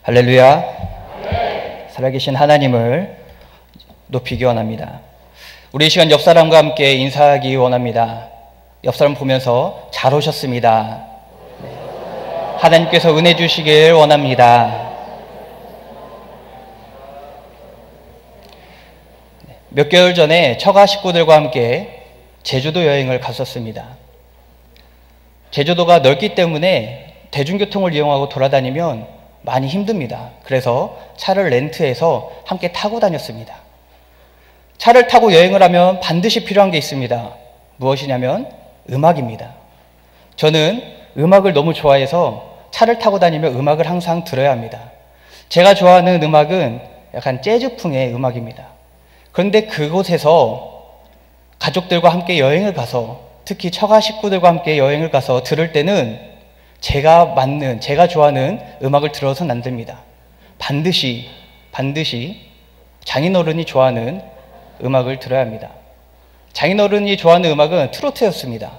할렐루야. 살아계신 하나님을 높이기 원합니다. 우리 이 시간 옆 사람과 함께 인사하기 원합니다. 옆 사람 보면서 잘 오셨습니다. 하나님께서 은혜 주시길 원합니다. 몇 개월 전에 처가 식구들과 함께 제주도 여행을 갔었습니다. 제주도가 넓기 때문에 대중교통을 이용하고 돌아다니면 많이 힘듭니다. 그래서 차를 렌트해서 함께 타고 다녔습니다. 차를 타고 여행을 하면 반드시 필요한 게 있습니다. 무엇이냐면 음악입니다. 저는 음악을 너무 좋아해서 차를 타고 다니며 음악을 항상 들어야 합니다. 제가 좋아하는 음악은 약간 재즈풍의 음악입니다. 그런데 그곳에서 가족들과 함께 여행을 가서, 특히 처가 식구들과 함께 여행을 가서 들을 때는 제가 좋아하는 음악을 들어서는 안 됩니다. 반드시 장인어른이 좋아하는 음악을 들어야 합니다. 장인어른이 좋아하는 음악은 트로트였습니다.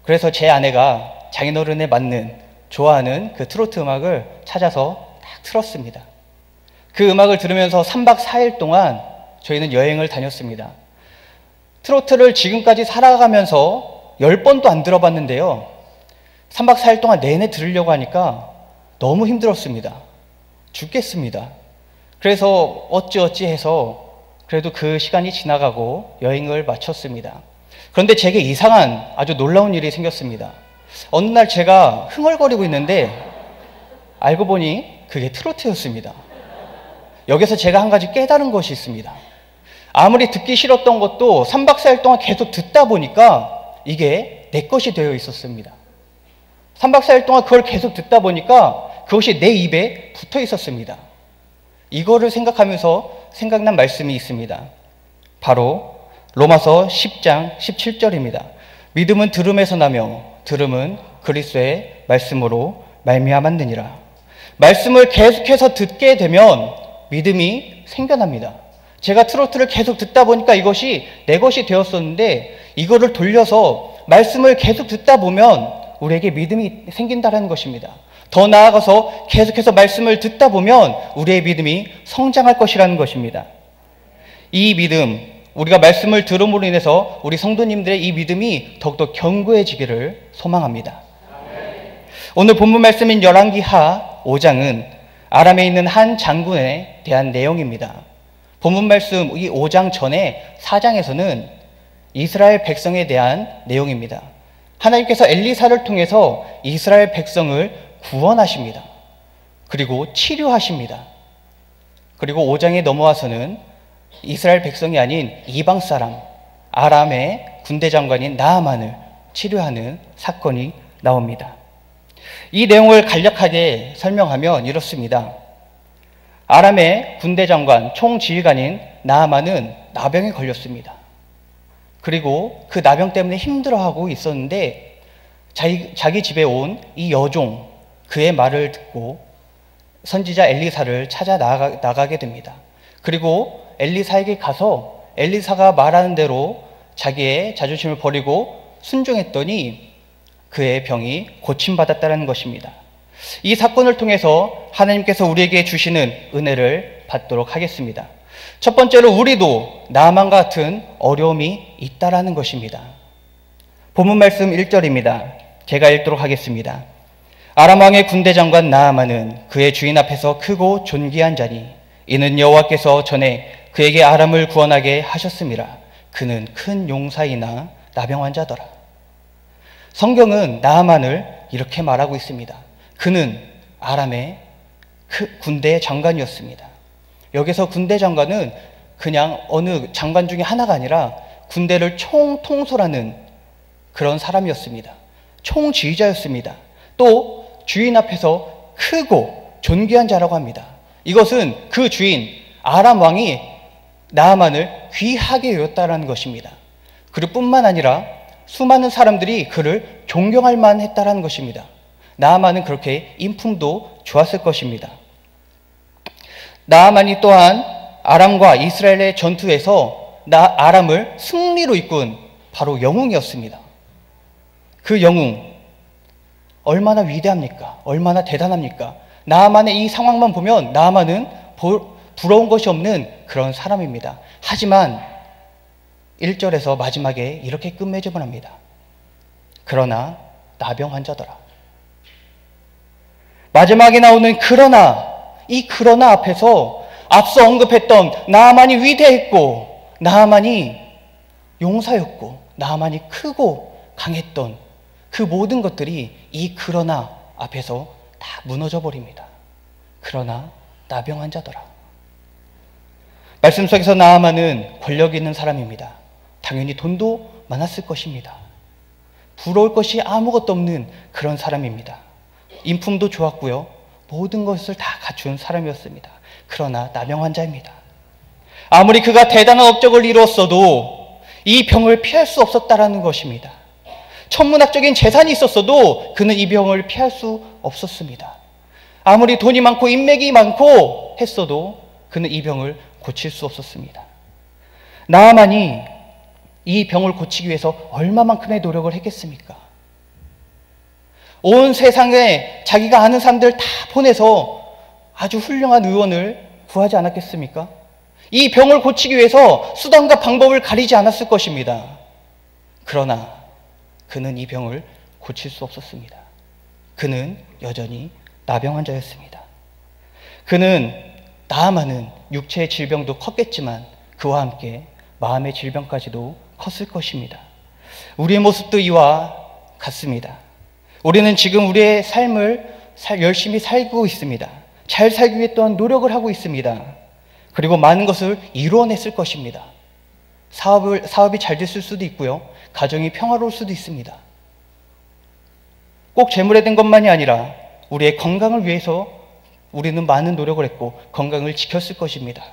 그래서 제 아내가 장인어른에 맞는 좋아하는 그 트로트 음악을 찾아서 딱 틀었습니다. 그 음악을 들으면서 3박 4일 동안 저희는 여행을 다녔습니다. 트로트를 지금까지 살아가면서 10번도 안 들어봤는데요. 3박 4일 동안 내내 들으려고 하니까 너무 힘들었습니다. 죽겠습니다. 그래서 어찌어찌 해서 그래도 그 시간이 지나가고 여행을 마쳤습니다. 그런데 제게 이상한 아주 놀라운 일이 생겼습니다. 어느 날 제가 흥얼거리고 있는데 알고 보니 그게 트로트였습니다. 여기서 제가 한 가지 깨달은 것이 있습니다. 아무리 듣기 싫었던 것도 3박 4일 동안 계속 듣다 보니까 이게 내 것이 되어 있었습니다. 3박 4일 동안 그걸 계속 듣다 보니까 그것이 내 입에 붙어 있었습니다. 이거를 생각하면서 생각난 말씀이 있습니다. 바로 로마서 10장 17절입니다. 믿음은 들음에서 나며 들음은 그리스도의 말씀으로 말미암았느니라. 말씀을 계속해서 듣게 되면 믿음이 생겨납니다. 제가 트로트를 계속 듣다 보니까 이것이 내 것이 되었었는데 이거를 돌려서 말씀을 계속 듣다 보면 우리에게 믿음이 생긴다는 것입니다. 더 나아가서 계속해서 말씀을 듣다 보면 우리의 믿음이 성장할 것이라는 것입니다. 이 믿음, 우리가 말씀을 들음으로 인해서 우리 성도님들의 이 믿음이 더욱더 견고해지기를 소망합니다. 오늘 본문 말씀인 열왕기하 5장은 아람에 있는 한 장군에 대한 내용입니다. 본문 말씀 이 5장 전에 4장에서는 이스라엘 백성에 대한 내용입니다. 하나님께서 엘리사를 통해서 이스라엘 백성을 구원하십니다. 그리고 치료하십니다. 그리고 5장에 넘어와서는 이스라엘 백성이 아닌 이방 사람, 아람의 군대 장관인 나아만을 치료하는 사건이 나옵니다. 이 내용을 간략하게 설명하면 이렇습니다. 아람의 군대 장관, 총지휘관인 나아만은 나병에 걸렸습니다. 그리고 그 나병 때문에 힘들어하고 있었는데 자기 집에 온 이 여종, 그의 말을 듣고 선지자 엘리사를 찾아 나가게 됩니다. 그리고 엘리사에게 가서 엘리사가 말하는 대로 자기의 자존심을 버리고 순종했더니 그의 병이 고침받았다는 것입니다. 이 사건을 통해서 하나님께서 우리에게 주시는 은혜를 받도록 하겠습니다. 첫 번째로 우리도 나아만 같은 어려움이 있다라는 것입니다. 본문 말씀 1절입니다. 제가 읽도록 하겠습니다. 아람 왕의 군대 장관 나아만은 그의 주인 앞에서 크고 존귀한 자니 이는 여호와께서 전에 그에게 아람을 구원하게 하셨음이라. 그는 큰 용사이나 나병 환자더라. 성경은 나아만을 이렇게 말하고 있습니다. 그는 아람의 군대 장관이었습니다. 여기서 군대 장관은 그냥 어느 장관 중에 하나가 아니라 군대를 총통솔하는 그런 사람이었습니다. 총지휘자였습니다. 또 주인 앞에서 크고 존귀한 자라고 합니다. 이것은 그 주인 아람 왕이 나아만을 귀하게 여겼다는 것입니다. 그리고 뿐만 아니라 수많은 사람들이 그를 존경할 만했다는 것입니다. 나아만은 그렇게 인품도 좋았을 것입니다. 나아만이 또한 아람과 이스라엘의 전투에서 아람을 승리로 이끈 바로 영웅이었습니다. 그 영웅 얼마나 위대합니까? 얼마나 대단합니까? 나아만의 이 상황만 보면 나아만은 부러운 것이 없는 그런 사람입니다. 하지만 1절에서 마지막에 이렇게 끝맺음을 합니다. 그러나 나병 환자더라. 마지막에 나오는 그러나, 이 그러나 앞에서 앞서 언급했던 나아만이 위대했고, 나아만이 용사였고, 나아만이 크고 강했던 그 모든 것들이 이 그러나 앞에서 다 무너져 버립니다. 그러나 나병 환자더라. 말씀 속에서 나아만은 권력 있는 사람입니다. 당연히 돈도 많았을 것입니다. 부러울 것이 아무것도 없는 그런 사람입니다. 인품도 좋았고요. 모든 것을 다 갖춘 사람이었습니다. 그러나 나병 환자입니다. 아무리 그가 대단한 업적을 이루었어도 이 병을 피할 수 없었다라는 것입니다. 천문학적인 재산이 있었어도 그는 이 병을 피할 수 없었습니다. 아무리 돈이 많고 인맥이 많고 했어도 그는 이 병을 고칠 수 없었습니다. 나아만이 이 병을 고치기 위해서 얼마만큼의 노력을 했겠습니까? 온 세상에 자기가 아는 사람들 다 보내서 아주 훌륭한 의원을 구하지 않았겠습니까? 이 병을 고치기 위해서 수단과 방법을 가리지 않았을 것입니다. 그러나 그는 이 병을 고칠 수 없었습니다. 그는 여전히 나병 환자였습니다. 그는 나아만은 육체의 질병도 컸겠지만 그와 함께 마음의 질병까지도 컸을 것입니다. 우리의 모습도 이와 같습니다. 우리는 지금 우리의 삶을 열심히 살고 있습니다. 잘 살기 위해 또한 노력을 하고 있습니다. 그리고 많은 것을 이루어냈을 것입니다. 사업이 잘 됐을 수도 있고요. 가정이 평화로울 수도 있습니다. 꼭 재물에 된 것만이 아니라 우리의 건강을 위해서 우리는 많은 노력을 했고 건강을 지켰을 것입니다.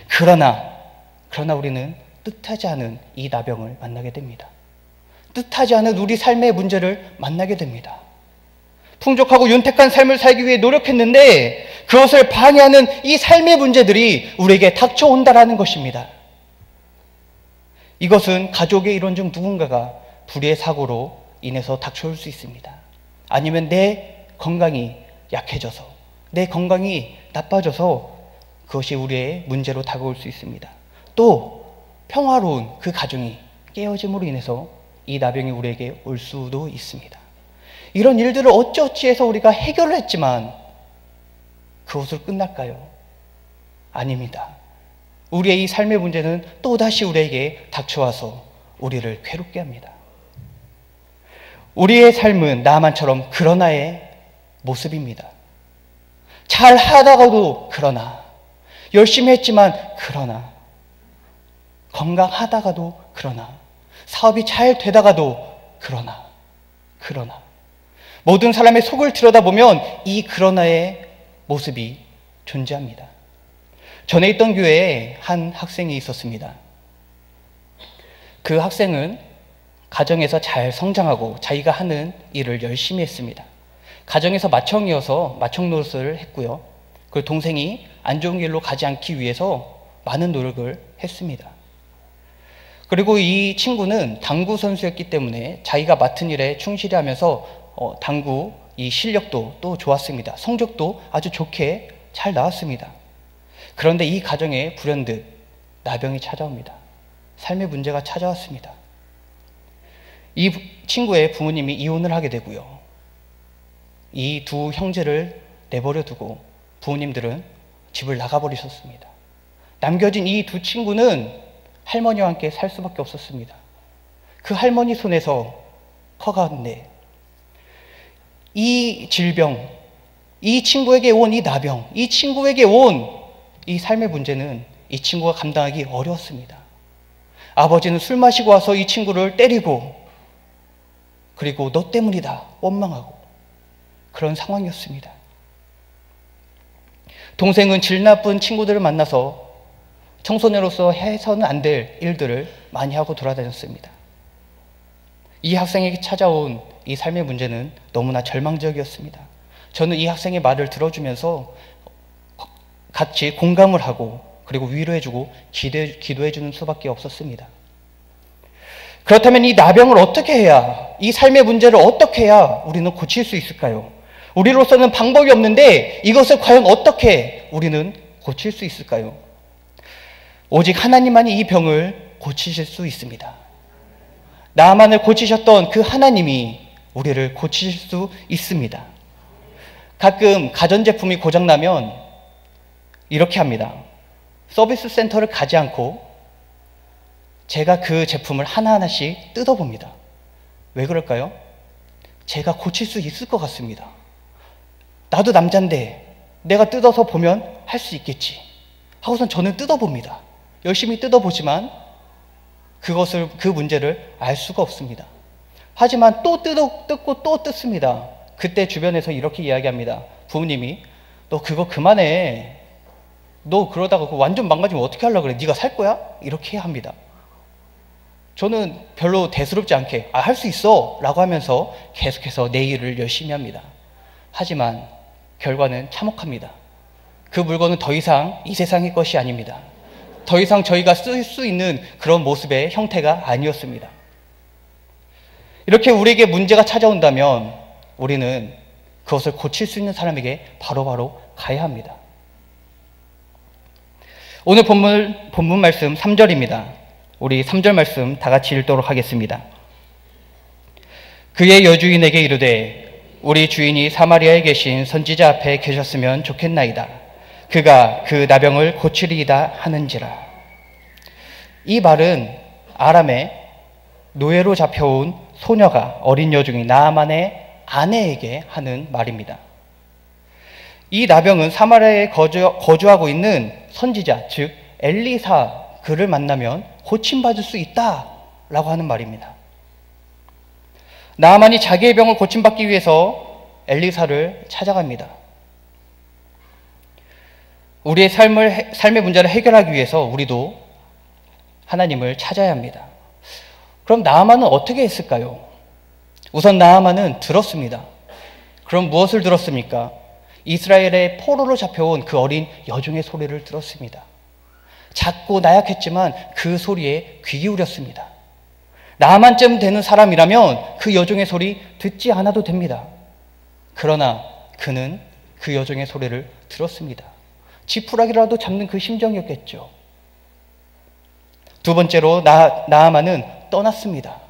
그러나 우리는 뜻하지 않은 이 나병을 만나게 됩니다. 뜻하지 않은 우리 삶의 문제를 만나게 됩니다. 풍족하고 윤택한 삶을 살기 위해 노력했는데 그것을 방해하는 이 삶의 문제들이 우리에게 닥쳐온다라는 것입니다. 이것은 가족의 일원 중 누군가가 불의의 사고로 인해서 닥쳐올 수 있습니다. 아니면 내 건강이 약해져서, 내 건강이 나빠져서 그것이 우리의 문제로 다가올 수 있습니다. 또 평화로운 그 가정이 깨어짐으로 인해서 이 나병이 우리에게 올 수도 있습니다. 이런 일들을 어찌어찌해서 우리가 해결을 했지만 그것으로 끝날까요? 아닙니다. 우리의 이 삶의 문제는 또다시 우리에게 닥쳐와서 우리를 괴롭게 합니다. 우리의 삶은 나아만처럼 그러나의 모습입니다. 잘 하다가도 그러나, 열심히 했지만 그러나, 건강하다가도 그러나, 사업이 잘 되다가도 그러나. 모든 사람의 속을 들여다보면 이 그러나의 모습이 존재합니다. 전에 있던 교회에 한 학생이 있었습니다. 그 학생은 가정에서 잘 성장하고 자기가 하는 일을 열심히 했습니다. 가정에서 맏형이어서 맏형 노릇을 했고요. 그 동생이 안 좋은 길로 가지 않기 위해서 많은 노력을 했습니다. 그리고 이 친구는 당구 선수였기 때문에 자기가 맡은 일에 충실히 하면서 당구 이 실력도 또 좋았습니다. 성적도 아주 좋게 잘 나왔습니다. 그런데 이 가정에 불현듯 나병이 찾아옵니다. 삶의 문제가 찾아왔습니다. 이 친구의 부모님이 이혼을 하게 되고요. 이 두 형제를 내버려 두고 부모님들은 집을 나가버리셨습니다. 남겨진 이 두 친구는 할머니와 함께 살 수밖에 없었습니다. 그 할머니 손에서 커가는데 이 질병, 이 친구에게 온 이 나병, 이 친구에게 온 이 삶의 문제는 이 친구가 감당하기 어려웠습니다. 아버지는 술 마시고 와서 이 친구를 때리고 그리고 너 때문이다 원망하고 그런 상황이었습니다. 동생은 질 나쁜 친구들을 만나서 청소년으로서 해서는 안 될 일들을 많이 하고 돌아다녔습니다. 이 학생에게 찾아온 이 삶의 문제는 너무나 절망적이었습니다. 저는 이 학생의 말을 들어주면서 같이 공감을 하고 그리고 위로해주고 기도해주는 수밖에 없었습니다. 그렇다면 이 나병을 어떻게 해야, 이 삶의 문제를 어떻게 해야 우리는 고칠 수 있을까요? 우리로서는 방법이 없는데 이것을 과연 어떻게 우리는 고칠 수 있을까요? 오직 하나님만이 이 병을 고치실 수 있습니다. 나만을 고치셨던 그 하나님이 우리를 고치실 수 있습니다. 가끔 가전제품이 고장나면 이렇게 합니다. 서비스 센터를 가지 않고 제가 그 제품을 하나하나씩 뜯어봅니다. 왜 그럴까요? 제가 고칠 수 있을 것 같습니다. 나도 남잔데 내가 뜯어서 보면 할 수 있겠지 하고선 저는 뜯어봅니다. 열심히 뜯어보지만 그 문제를 알 수가 없습니다. 하지만 또 뜯고 또 뜯습니다. 그때 주변에서 이렇게 이야기합니다. 부모님이 너 그거 그만해. 너 그러다가 그거 완전 망가지면 어떻게 하려고 그래? 네가 살 거야? 이렇게 합니다. 저는 별로 대수롭지 않게 할 수 있어 라고 하면서 계속해서 내 일을 열심히 합니다. 하지만 결과는 참혹합니다. 그 물건은 더 이상 이 세상의 것이 아닙니다. 더 이상 저희가 쓸 수 있는 그런 모습의 형태가 아니었습니다. 이렇게 우리에게 문제가 찾아온다면 우리는 그것을 고칠 수 있는 사람에게 바로바로 가야 합니다. 오늘 본문 말씀 3절입니다. 우리 3절 말씀 다 같이 읽도록 하겠습니다. 그의 여주인에게 이르되 우리 주인이 사마리아에 계신 선지자 앞에 계셨으면 좋겠나이다. 그가 그 나병을 고치리이다 하는지라. 이 말은 아람의 노예로 잡혀온 소녀가 어린 여종이 나아만의 아내에게 하는 말입니다. 이 나병은 사마리아에 거주하고 있는 선지자, 즉 엘리사 그를 만나면 고침받을 수 있다라고 하는 말입니다. 나아만이 자기의 병을 고침받기 위해서 엘리사를 찾아갑니다. 우리의 삶의 문제를 해결하기 위해서 우리도 하나님을 찾아야 합니다. 그럼 나아만은 어떻게 했을까요? 우선 나아만은 들었습니다. 그럼 무엇을 들었습니까? 이스라엘의 포로로 잡혀온 그 어린 여종의 소리를 들었습니다. 작고 나약했지만 그 소리에 귀 기울였습니다. 나만쯤 되는 사람이라면 그 여종의 소리 듣지 않아도 됩니다. 그러나 그는 그 여종의 소리를 들었습니다. 지푸라기라도 잡는 그 심정이었겠죠. 두 번째로 나아만은 떠났습니다.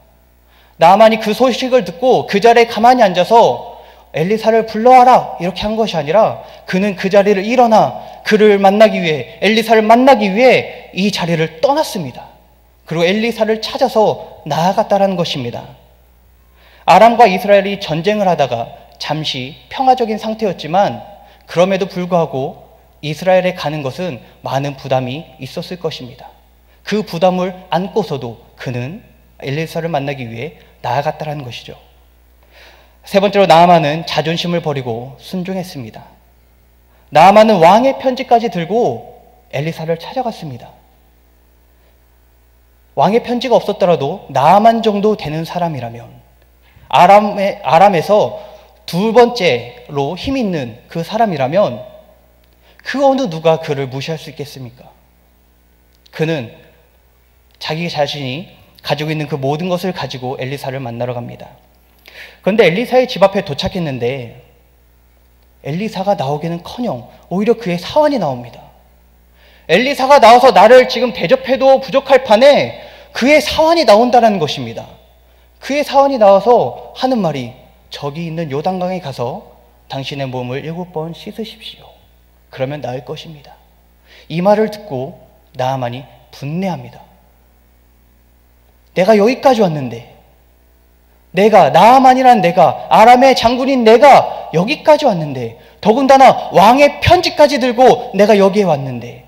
나아만이 그 소식을 듣고 그 자리에 가만히 앉아서 엘리사를 불러와라 이렇게 한 것이 아니라 그는 그 자리를 일어나 그를 만나기 위해 엘리사를 만나기 위해 이 자리를 떠났습니다. 그리고 엘리사를 찾아서 나아갔다라는 것입니다. 아람과 이스라엘이 전쟁을 하다가 잠시 평화적인 상태였지만 그럼에도 불구하고 이스라엘에 가는 것은 많은 부담이 있었을 것입니다. 그 부담을 안고서도 그는 엘리사를 만나기 위해 나아갔다라는 것이죠. 세 번째로 나아만은 자존심을 버리고 순종했습니다. 나아만은 왕의 편지까지 들고 엘리사를 찾아갔습니다. 왕의 편지가 없었더라도 나아만 정도 되는 사람이라면 아람에서 두 번째로 힘 있는 그 사람이라면 그 어느 누가 그를 무시할 수 있겠습니까? 그는 자기 자신이 가지고 있는 그 모든 것을 가지고 엘리사를 만나러 갑니다. 그런데 엘리사의 집 앞에 도착했는데 엘리사가 나오기는커녕 오히려 그의 사환이 나옵니다. 엘리사가 나와서 나를 지금 대접해도 부족할 판에 그의 사환이 나온다는 것입니다. 그의 사환이 나와서 하는 말이 저기 있는 요단강에 가서 당신의 몸을 7번 씻으십시오. 그러면 나을 것입니다. 이 말을 듣고 나아만이 분내합니다. 내가 여기까지 왔는데 나아만이란 내가 아람의 장군인 내가 여기까지 왔는데 더군다나 왕의 편지까지 들고 내가 여기에 왔는데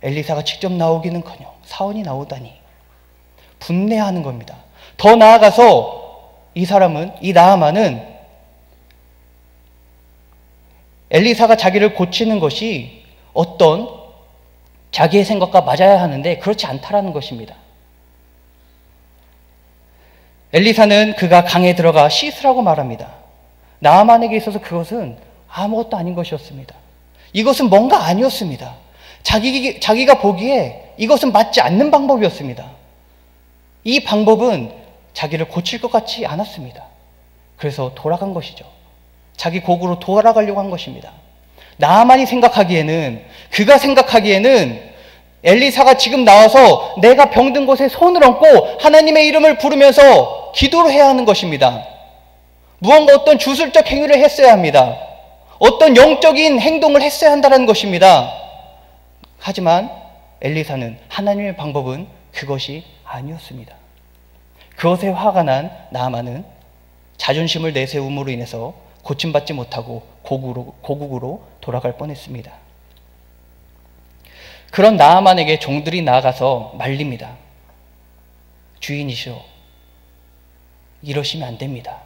엘리사가 직접 나오기는커녕 사원이 나오다니 분내하는 겁니다. 더 나아가서 이 나아만은 엘리사가 자기를 고치는 것이 어떤 자기의 생각과 맞아야 하는데 그렇지 않다라는 것입니다. 엘리사는 그가 강에 들어가 씻으라고 말합니다. 나아만에게 있어서 그것은 아무것도 아닌 것이었습니다. 이것은 뭔가 아니었습니다. 자기가 보기에 이것은 맞지 않는 방법이었습니다. 이 방법은 자기를 고칠 것 같지 않았습니다. 그래서 돌아간 것이죠. 자기 고국으로 돌아가려고 한 것입니다. 나만이 생각하기에는, 그가 생각하기에는 엘리사가 지금 나와서 내가 병든 곳에 손을 얹고 하나님의 이름을 부르면서 기도를 해야 하는 것입니다. 무언가 어떤 주술적 행위를 했어야 합니다. 어떤 영적인 행동을 했어야 한다는 것입니다. 하지만 엘리사는, 하나님의 방법은 그것이 아니었습니다. 그것에 화가 난 나아만은 자존심을 내세움으로 인해서 고침받지 못하고 고국으로 돌아갈 뻔했습니다. 그런 나아만에게 종들이 나아가서 말립니다. 주인이시오, 이러시면 안 됩니다.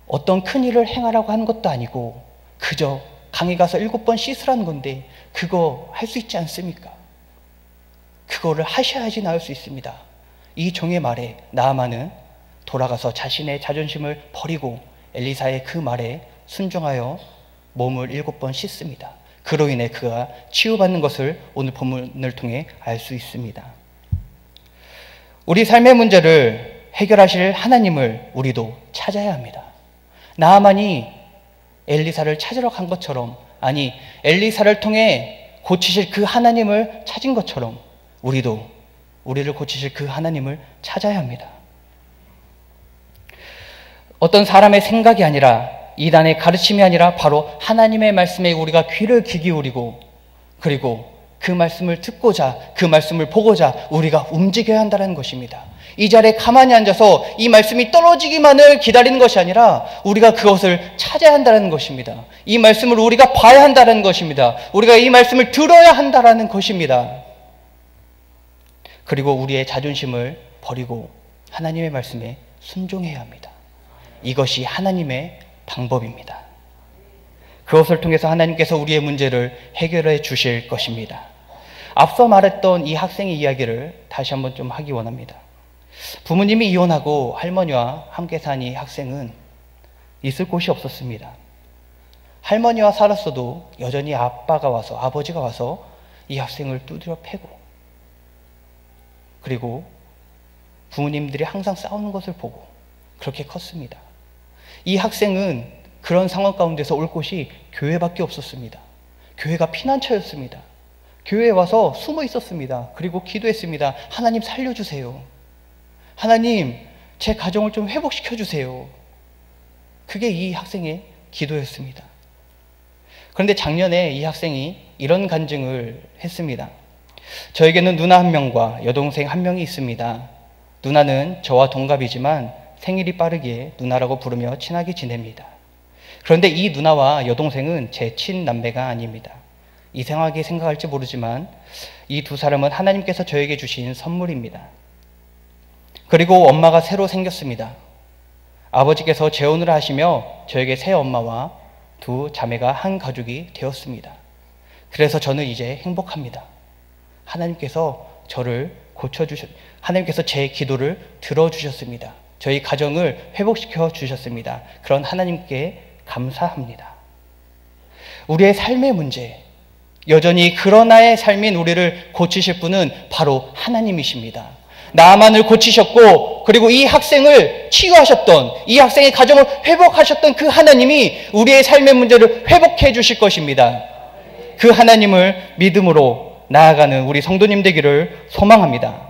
어떤 큰 일을 행하라고 한 것도 아니고 그저 강에 가서 7번 씻으라는 건데 그거 할 수 있지 않습니까? 그거를 하셔야지 나을 수 있습니다. 이 종의 말에 나아만은 돌아가서 자신의 자존심을 버리고 엘리사의 그 말에 순종하여 몸을 7번 씻습니다. 그로 인해 그가 치유받는 것을 오늘 본문을 통해 알 수 있습니다. 우리 삶의 문제를 해결하실 하나님을 우리도 찾아야 합니다. 나아만이 엘리사를 찾으러 간 것처럼, 아니 엘리사를 통해 고치실 그 하나님을 찾은 것처럼 우리도 우리를 고치실 그 하나님을 찾아야 합니다. 어떤 사람의 생각이 아니라, 이단의 가르침이 아니라 바로 하나님의 말씀에 우리가 귀를 기울이고, 그리고 그 말씀을 듣고자, 그 말씀을 보고자 우리가 움직여야 한다는 것입니다. 이 자리에 가만히 앉아서 이 말씀이 떨어지기만을 기다리는 것이 아니라 우리가 그것을 찾아야 한다는 것입니다. 이 말씀을 우리가 봐야 한다는 것입니다. 우리가 이 말씀을 들어야 한다는 것입니다. 그리고 우리의 자존심을 버리고 하나님의 말씀에 순종해야 합니다. 이것이 하나님의 방법입니다. 그것을 통해서 하나님께서 우리의 문제를 해결해 주실 것입니다. 앞서 말했던 이 학생의 이야기를 다시 한번 좀 하기 원합니다. 부모님이 이혼하고 할머니와 함께 산 이 학생은 있을 곳이 없었습니다. 할머니와 살았어도 여전히 아버지가 와서 이 학생을 두드려 패고, 그리고 부모님들이 항상 싸우는 것을 보고 그렇게 컸습니다. 이 학생은 그런 상황 가운데서 올 곳이 교회밖에 없었습니다. 교회가 피난처였습니다. 교회에 와서 숨어 있었습니다. 그리고 기도했습니다. 하나님 살려주세요. 하나님, 제 가정을 좀 회복시켜 주세요. 그게 이 학생의 기도였습니다. 그런데 작년에 이 학생이 이런 간증을 했습니다. 저에게는 누나 한 명과 여동생 한 명이 있습니다. 누나는 저와 동갑이지만 생일이 빠르기에 누나라고 부르며 친하게 지냅니다. 그런데 이 누나와 여동생은 제 친남매가 아닙니다. 이상하게 생각할지 모르지만 이 두 사람은 하나님께서 저에게 주신 선물입니다. 그리고 엄마가 새로 생겼습니다. 아버지께서 재혼을 하시며 저에게 새 엄마와 두 자매가 한 가족이 되었습니다. 그래서 저는 이제 행복합니다. 하나님께서 하나님께서 제 기도를 들어주셨습니다. 저희 가정을 회복시켜 주셨습니다. 그런 하나님께 감사합니다. 우리의 삶의 문제, 여전히 그러나의 삶인 우리를 고치실 분은 바로 하나님이십니다. 나만을 고치셨고, 그리고 이 학생을 치유하셨던, 이 학생의 가정을 회복하셨던 그 하나님이 우리의 삶의 문제를 회복해 주실 것입니다. 그 하나님을 믿음으로 나아가는 우리 성도님 되기를 소망합니다.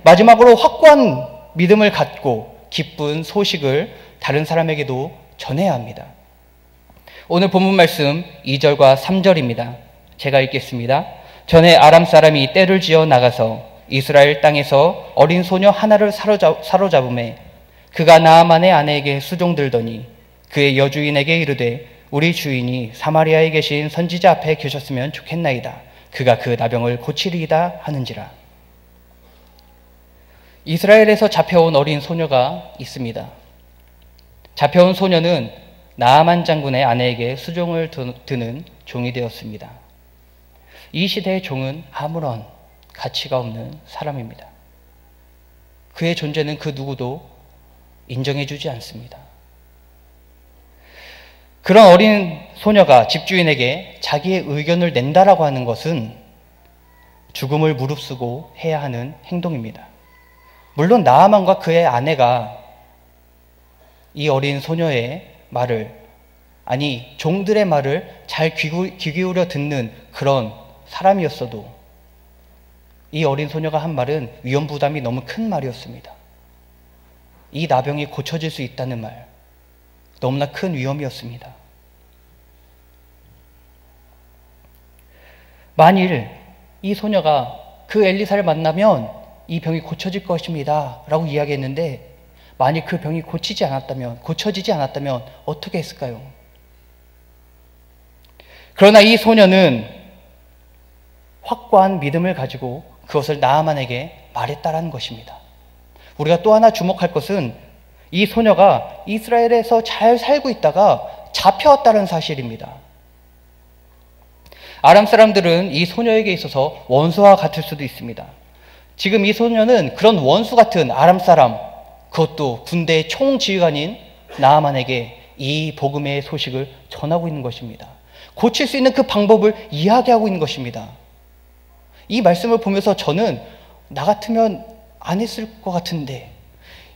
마지막으로 확고한 믿음을 갖고 기쁜 소식을 다른 사람에게도 전해야 합니다. 오늘 본문 말씀 2절과 3절입니다. 제가 읽겠습니다. 전에 아람 사람이 떼를 지어 나가서 이스라엘 땅에서 어린 소녀 하나를 사로잡음에 그가 나아만의 아내에게 수종들더니 그의 여주인에게 이르되 우리 주인이 사마리아에 계신 선지자 앞에 계셨으면 좋겠나이다. 그가 그 나병을 고치리이다 하는지라. 이스라엘에서 잡혀온 어린 소녀가 있습니다. 잡혀온 소녀는 나아만 장군의 아내에게 수종을 드는 종이 되었습니다. 이 시대의 종은 아무런 가치가 없는 사람입니다. 그의 존재는 그 누구도 인정해주지 않습니다. 그런 어린 소녀가 집주인에게 자기의 의견을 낸다라고 하는 것은 죽음을 무릅쓰고 해야 하는 행동입니다. 물론 나아만과 그의 아내가 이 어린 소녀의 말을, 아니 종들의 말을 잘 귀 기울여 듣는 그런 사람이었어도 이 어린 소녀가 한 말은 위험부담이 너무 큰 말이었습니다. 이 나병이 고쳐질 수 있다는 말, 너무나 큰 위험이었습니다. 만일 이 소녀가 그 엘리사를 만나면 이 병이 고쳐질 것입니다 라고 이야기했는데, 만일 그 병이 고쳐지지 않았다면 어떻게 했을까요? 그러나 이 소녀는 확고한 믿음을 가지고 그것을 나아만에게 말했다라는 것입니다. 우리가 또 하나 주목할 것은 이 소녀가 이스라엘에서 잘 살고 있다가 잡혀왔다는 사실입니다. 아람 사람들은 이 소녀에게 있어서 원수와 같을 수도 있습니다. 지금 이 소녀는 그런 원수 같은 아람 사람, 그것도 군대의 총지휘관인 나아만에게 이 복음의 소식을 전하고 있는 것입니다. 고칠 수 있는 그 방법을 이야기하고 있는 것입니다. 이 말씀을 보면서 저는 나 같으면 안 했을 것 같은데,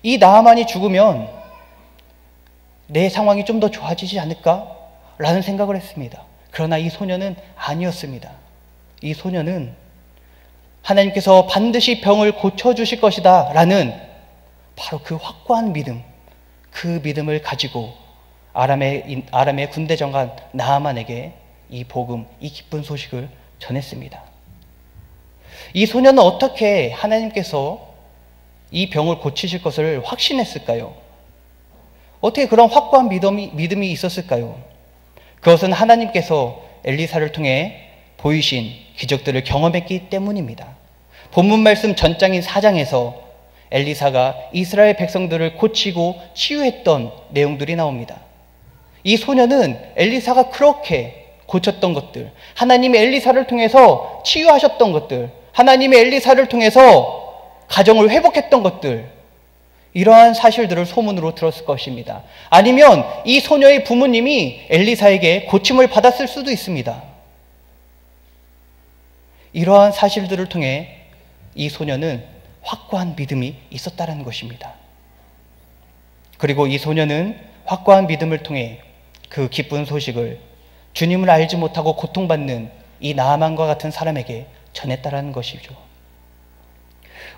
이 나아만이 죽으면 내 상황이 좀 더 좋아지지 않을까? 라는 생각을 했습니다. 그러나 이 소녀는 아니었습니다. 이 소녀는 하나님께서 반드시 병을 고쳐주실 것이다 라는 바로 그 확고한 믿음, 그 믿음을 가지고 아람의 군대 장관 나아만에게 이 복음, 이 기쁜 소식을 전했습니다. 이 소녀는 어떻게 하나님께서 이 병을 고치실 것을 확신했을까요? 어떻게 그런 확고한 믿음이 있었을까요? 그것은 하나님께서 엘리사를 통해 보이신 기적들을 경험했기 때문입니다. 본문 말씀 전장인 4장에서 엘리사가 이스라엘 백성들을 고치고 치유했던 내용들이 나옵니다. 이 소녀는 엘리사가 그렇게 고쳤던 것들, 하나님의 엘리사를 통해서 치유하셨던 것들, 하나님의 엘리사를 통해서 가정을 회복했던 것들, 이러한 사실들을 소문으로 들었을 것입니다. 아니면 이 소녀의 부모님이 엘리사에게 고침을 받았을 수도 있습니다. 이러한 사실들을 통해 이 소녀는 확고한 믿음이 있었다는 것입니다. 그리고 이 소녀는 확고한 믿음을 통해 그 기쁜 소식을 주님을 알지 못하고 고통받는 이 나아만과 같은 사람에게 전했다라는 것이죠.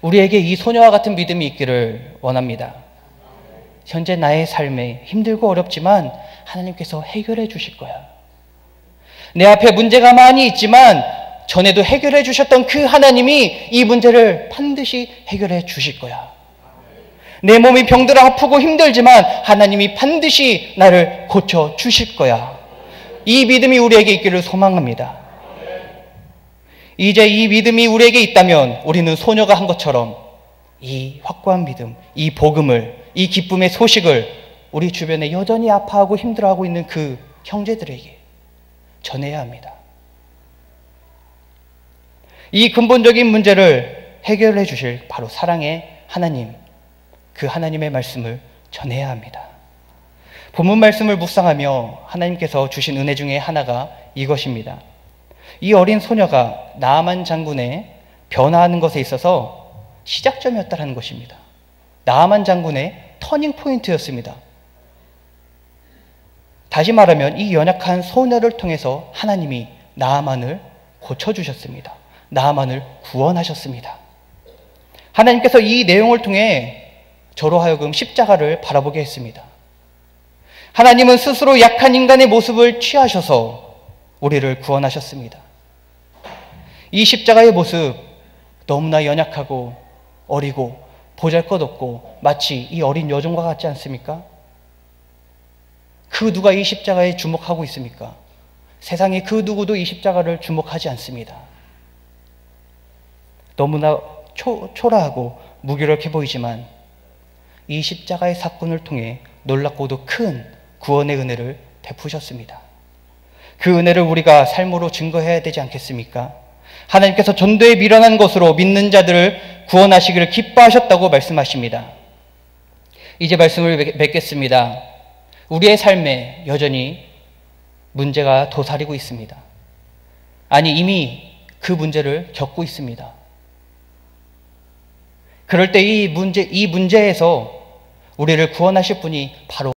우리에게 이 소녀와 같은 믿음이 있기를 원합니다. 현재 나의 삶에 힘들고 어렵지만 하나님께서 해결해 주실 거야. 내 앞에 문제가 많이 있지만 전에도 해결해 주셨던 그 하나님이 이 문제를 반드시 해결해 주실 거야. 내 몸이 병들어 아프고 힘들지만 하나님이 반드시 나를 고쳐 주실 거야. 이 믿음이 우리에게 있기를 소망합니다. 이제 이 믿음이 우리에게 있다면 우리는 소녀가 한 것처럼 이 확고한 믿음, 이 복음을, 이 기쁨의 소식을 우리 주변에 여전히 아파하고 힘들어하고 있는 그 형제들에게 전해야 합니다. 이 근본적인 문제를 해결해 주실 바로 사랑의 하나님, 그 하나님의 말씀을 전해야 합니다. 본문 말씀을 묵상하며 하나님께서 주신 은혜 중에 하나가 이것입니다. 이 어린 소녀가 나아만 장군의 변화하는 것에 있어서 시작점이었다는 것입니다. 나아만 장군의 터닝 포인트였습니다. 다시 말하면 이 연약한 소녀를 통해서 하나님이 나아만을 고쳐주셨습니다. 나아만을 구원하셨습니다. 하나님께서 이 내용을 통해 저로 하여금 십자가를 바라보게 했습니다. 하나님은 스스로 약한 인간의 모습을 취하셔서 우리를 구원하셨습니다. 이 십자가의 모습, 너무나 연약하고 어리고 보잘것없고 마치 이 어린 여종과 같지 않습니까? 그 누가 이 십자가에 주목하고 있습니까? 세상에 그 누구도 이 십자가를 주목하지 않습니다. 너무나 초라하고 무기력해 보이지만 이 십자가의 사건을 통해 놀랍고도 큰 구원의 은혜를 베푸셨습니다. 그 은혜를 우리가 삶으로 증거해야 되지 않겠습니까? 하나님께서 전도에 미련한 것으로 믿는 자들을 구원하시기를 기뻐하셨다고 말씀하십니다. 이제 말씀을 맺겠습니다. 우리의 삶에 여전히 문제가 도사리고 있습니다. 아니, 이미 그 문제를 겪고 있습니다. 그럴 때 이 문제에서 우리를 구원하실 분이 바로